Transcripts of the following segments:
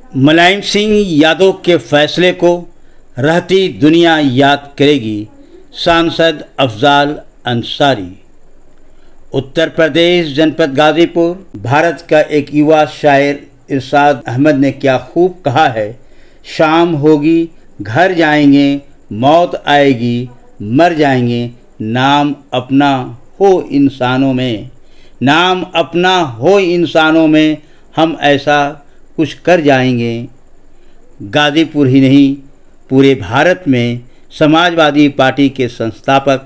मुलायम सिंह यादव के फैसले को रहती दुनिया याद करेगी। सांसद अफजाल अंसारी। उत्तर प्रदेश जनपद गाजीपुर। भारत का एक युवा शायर इरशाद अहमद ने क्या खूब कहा है, शाम होगी घर जाएंगे, मौत आएगी मर जाएंगे, नाम अपना हो इंसानों में, नाम अपना हो इंसानों में, हम ऐसा कुछ कर जाएंगे। गाजीपुर ही नहीं पूरे भारत में समाजवादी पार्टी के संस्थापक,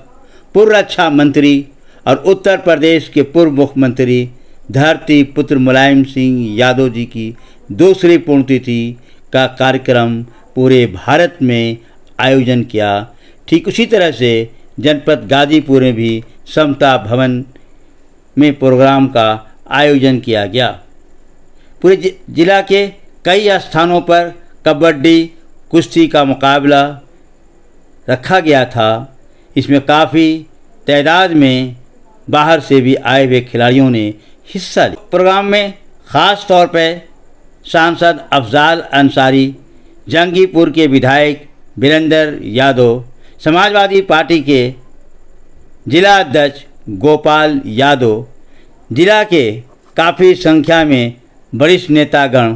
पूर्व रक्षा मंत्री और उत्तर प्रदेश के पूर्व मुख्यमंत्री धरती पुत्र मुलायम सिंह यादव जी की दूसरी पुण्यतिथि का कार्यक्रम पूरे भारत में आयोजन किया। ठीक उसी तरह से जनपद गाजीपुर में भी समता भवन में प्रोग्राम का आयोजन किया गया। पूरे जिला के कई स्थानों पर कबड्डी कुश्ती का मुकाबला रखा गया था। इसमें काफ़ी तादाद में बाहर से भी आए हुए खिलाड़ियों ने हिस्सा लिया। प्रोग्राम में ख़ास तौर पर सांसद अफजाल अंसारी, जंगीपुर के विधायक वीरेंद्र यादव, समाजवादी पार्टी के जिला अध्यक्ष गोपाल यादव, जिला के काफ़ी संख्या में वरिष्ठ नेतागण,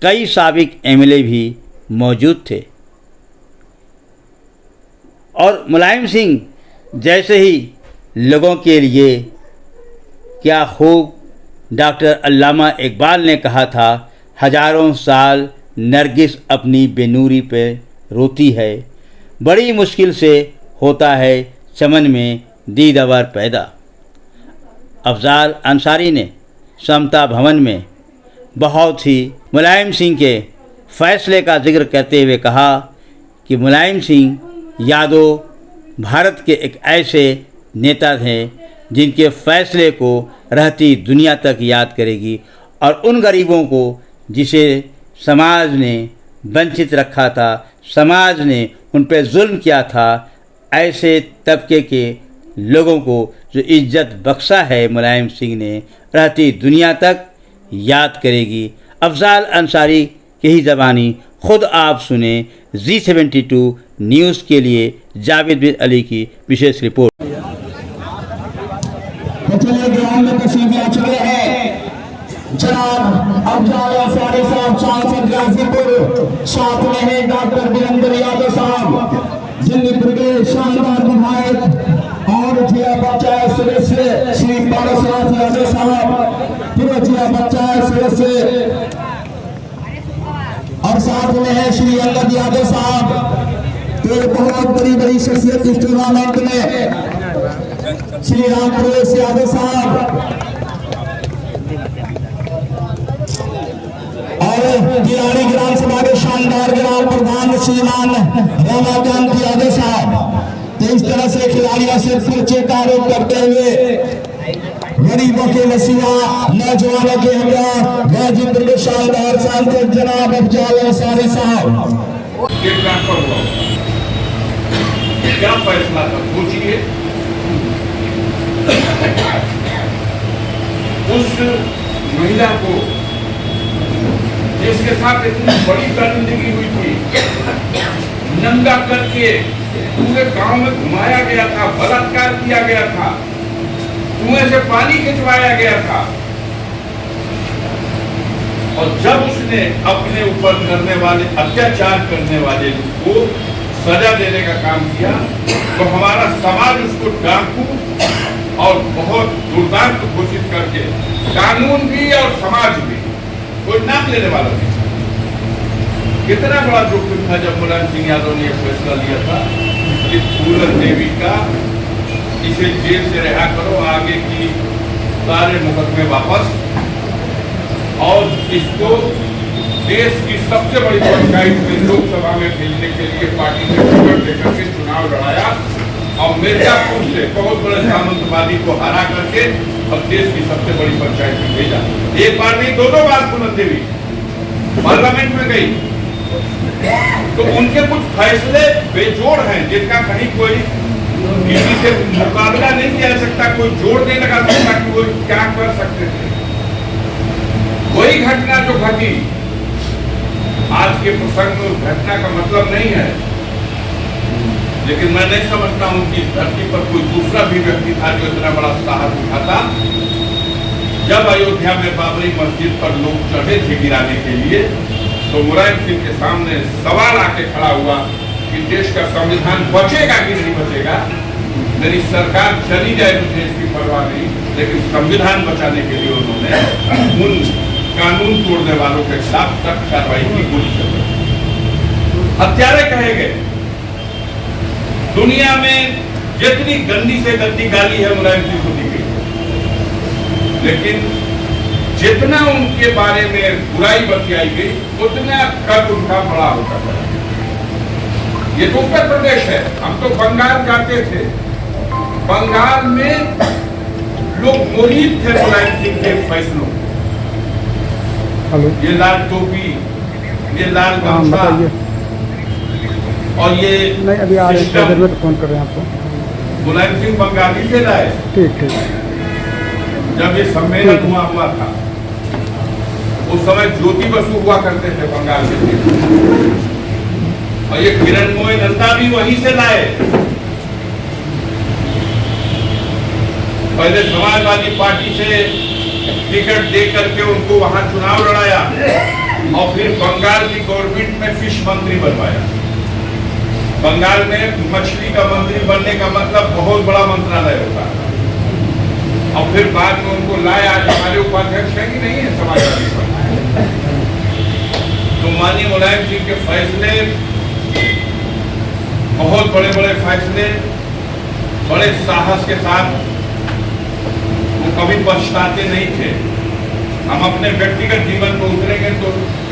कई साबिक एमएलए भी मौजूद थे। और मुलायम सिंह जैसे ही लोगों के लिए क्या खूब डॉक्टर अल्लामा इकबाल ने कहा था, हजारों साल नरगिस अपनी बेनूरी पे रोती है, बड़ी मुश्किल से होता है चमन में दीदावर पैदा। अफजाल अंसारी ने समता भवन में बहुत ही मुलायम सिंह के फैसले का जिक्र करते हुए कहा कि मुलायम सिंह यादव भारत के एक ऐसे नेता थे जिनके फैसले को रहती दुनिया तक याद करेगी, और उन गरीबों को जिसे समाज ने वंचित रखा था, समाज ने उन पर जुल्म किया था, ऐसे तबके के लोगों को जो इज्जत बख्शा है मुलायम सिंह ने, रहती दुनिया तक याद करेगी। अफजाल अंसारी की ही ज़बानी खुद आप सुने। G72 न्यूज़ के लिए जावेद बिन अली की विशेष रिपोर्ट। जनाब अफजाल अंसारी साहब सांसद गाजीपुर, साथ में है डॉक्टर वीरेंद्र यादव साहब, जंगीपुर के शानदार विधायक और जिला पंचायत सदस्य श्री पारसनाथ यादव साहब, पूर्व जिला पंचायत सदस्य, और साथ में है श्री अंगद यादव साहब। तो बहुत बड़ी बड़ी शख्सियत इस टूर्नामेंट में श्री राम प्रवेश यादव साहब और गिराड़ी ग्राम सभा के शानदार ग्राम प्रधान श्रीमान रमाकांत यादव साहब। तो इस तरह से खिलाड़ियों से पर्चे का आरोप करते हुए गरीबों के वसीला, नौजवानों के हमरा, गाजीपुर के शानदार सांसद जनाब अफजाल अंसारी साहब। क्या फैसला था सोचिए। उस महिला को जिसके साथ इतनी बड़ी दरिंदगी हुई थी, नंगा करके पूरे गांव में घुमाया गया था, बलात्कार किया गया था, कुएं से पानी खिंचवाया गया था, और जब उसने अपने ऊपर करने वाले अत्याचार करने वाले को सजा देने का काम किया, तो हमारा समाज उसको डाकू और बहुत दुर्दांत घोषित करके, कानून भी और समाज भी कोई नाम लेने वाला नहीं। कितना बड़ा जोखिम था जब मुलायम सिंह यादव ने यह फैसला लिया था कि पूरन देवी का इसे जेल से रिहा करो, आगे की सारे मुकदमे वापस, और इसको देश की सबसे बड़ी पंचायत में लोकसभा में भेजने के लिए पार्टी ने टिकट देकर के चुनाव लड़ाया, और मिर्जापुर से बहुत बड़े सामंतवादी को हरा करके अब देश की सबसे बड़ी पंचायत में भेजा। एक बार नहीं, दोनों बार पूरन देवी पार्लियामेंट में गई। तो उनके कुछ फैसले बेजोड़ हैं जिनका कहीं कोई किसी से मुकाबला नहीं किया जा सकता, कोई जोड़ नहीं लगा सकता कि वो क्या कर सकते थे। वही घटना जो घटी आज के प्रसंग में उस घटना का मतलब नहीं है, लेकिन मैं नहीं समझता हूं कि धरती पर कोई दूसरा भी व्यक्ति था जो इतना बड़ा साहस उठाता। जब अयोध्या में बाबरी मस्जिद पर लोग चढ़े थे गिराने के लिए, तो मुलायम सिंह के सामने सवाल आके खड़ा हुआ कि देश का संविधान बचेगा कि नहीं बचेगा। मेरी सरकार चली जाए मुझे इसकी परवाह नहीं, लेकिन संविधान बचाने के लिए उन्होंने उन कानून तोड़ने वालों के खिलाफ सख्त कार्रवाई की, गोली चलाई। हत्यारे कहे गए। दुनिया में जितनी गंदी से गंदी गाली है मुलायम सिंह को दी गई, लेकिन जितना उनके बारे में बुराई बतियाई गई उतना कद उनका बड़ा होता था। ये तो उत्तर प्रदेश है, हम तो बंगाल जाते थे। बंगाल में लोग मुरीद थे मुलायम सिंह के फैसलों। ये लाल टोपी, ये लाल गमछा और ये नहीं, अभी आ रहे हैं, फोन कर रहे हैं आपको। मुलायम सिंह बंगाली से लाए। ठीक। जब ये सम्मेलन हुआ था, उस समय ज्योति बसु हुआ करते थे बंगाल के, और ये किरणमोय नंदा भी वहीं से लाए। पहले समाजवादी पार्टी से टिकट दे करके उनको वहां चुनाव लड़ाया, और फिर बंगाल की गवर्नमेंट में फिश मंत्री बनवाया। बंगाल में मछली का मंत्री बनने का मतलब बहुत बड़ा मंत्रालय होता है। और फिर बाद में उनको लाया, आज हमारे उपाध्यक्ष है कि नहीं है समाजवादी पार्टी। तो माननीय मुलायम सिंह के फैसले, बहुत बड़े बड़े फैसले, बड़े साहस के साथ, वो कभी पछताते नहीं थे। हम अपने व्यक्तिगत जीवन पर उतरेंगे तो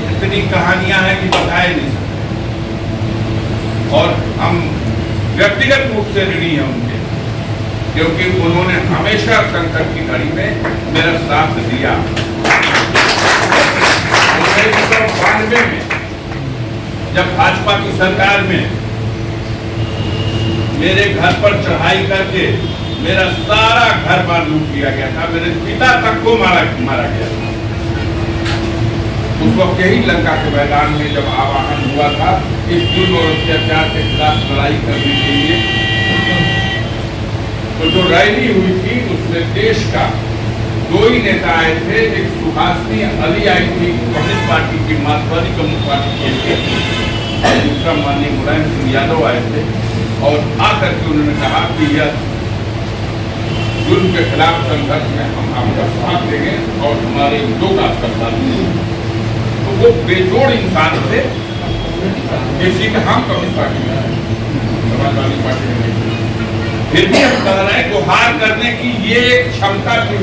इतनी कहानियां हैं कि बताए नहीं सकते, और हम व्यक्तिगत रूप से ऋणी हैं उनके, क्योंकि उन्होंने हमेशा संकट की घड़ी में मेरा साथ दिया। 1992 में जब भाजपा की सरकार में मेरे घर पर चढ़ाई करके मेरा सारा घर बार लूट लिया गया था, मेरे पिता तक को मारा गया था। उस वक्त यही लंका के मैदान में जब आवाहन हुआ था इस जुल्म और अत्याचार के खिलाफ लड़ाई करने के लिए, तो जो रैली हुई थी उसमें देश का दो ही नेता आए थे। एक सुहासिनी अली आई थी कम्युनिस्ट पार्टी की, मार्क्सवादी कम्युनिस्ट पार्टी के लिए, और दूसरा माननीय मुलायम सिंह यादव आए थे। और आकर के उन्होंने कहा कि यह जुल्म के खिलाफ संघर्ष में हम आपका साथ देंगे और हमारे लोग आपका साथ देंगे। तो वो बेजोड़ इंसान थे, किसी का हम कम्युनिस्ट पार्टी में आए, समाजवादी पार्टी में नहीं। फिर भी हम कह रहे हैं गुहार करने की ये एक क्षमता थी,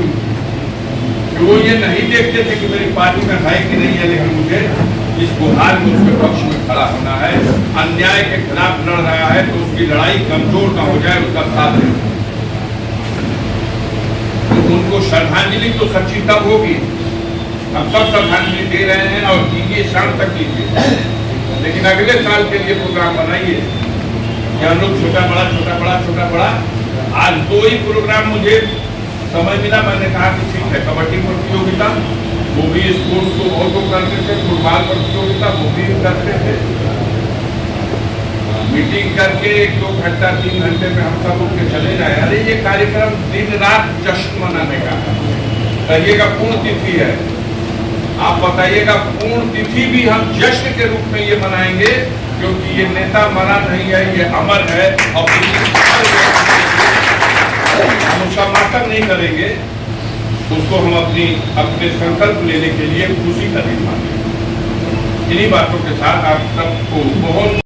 वो ये नहीं देखते थे कि मेरी पार्टी में है कि नहीं है, लेकिन मुझे इस गुहार में उसके पक्ष में खड़ा होना है। अन्याय के खिलाफ लड़ रहा है तो उसकी लड़ाई कमजोर ना हो जाए, उसका साथ दें। तो उनको श्रद्धांजलि तो सच्ची तब होगी, हम सब श्रद्धांजलि दे रहे हैं और कीजिए, शाम तक कीजिए, लेकिन अगले साल के लिए प्रोग्राम बनाइए कि हम लोग छोटा बड़ा। आज दो ही प्रोग्राम मुझे समय मिला, मैंने कहा कि ठीक है, कबड्डी प्रतियोगिता वो भी स्पोर्ट्स को बहुत लोग करते थे, फुटबॉल प्रतियोगिता वो भी करते थे। मीटिंग करके 1-2 घंटा 3 घंटे में हम सब उठ के चले जाए। अरे ये कार्यक्रम दिन रात जश्न मनाने का, कहिएगा पूर्ण तिथि है, आप बताइएगा पूर्ण तिथि भी हम जश्न के रूप में ये मनाएंगे, क्योंकि ये नेता मरा नहीं है, ये अमर है। और हम उसका मातम नहीं करेंगे, उसको हम अपने संकल्प लेने के लिए खुशी का दिन मानेंगे। इन्हीं बातों के साथ आप सबको बहुत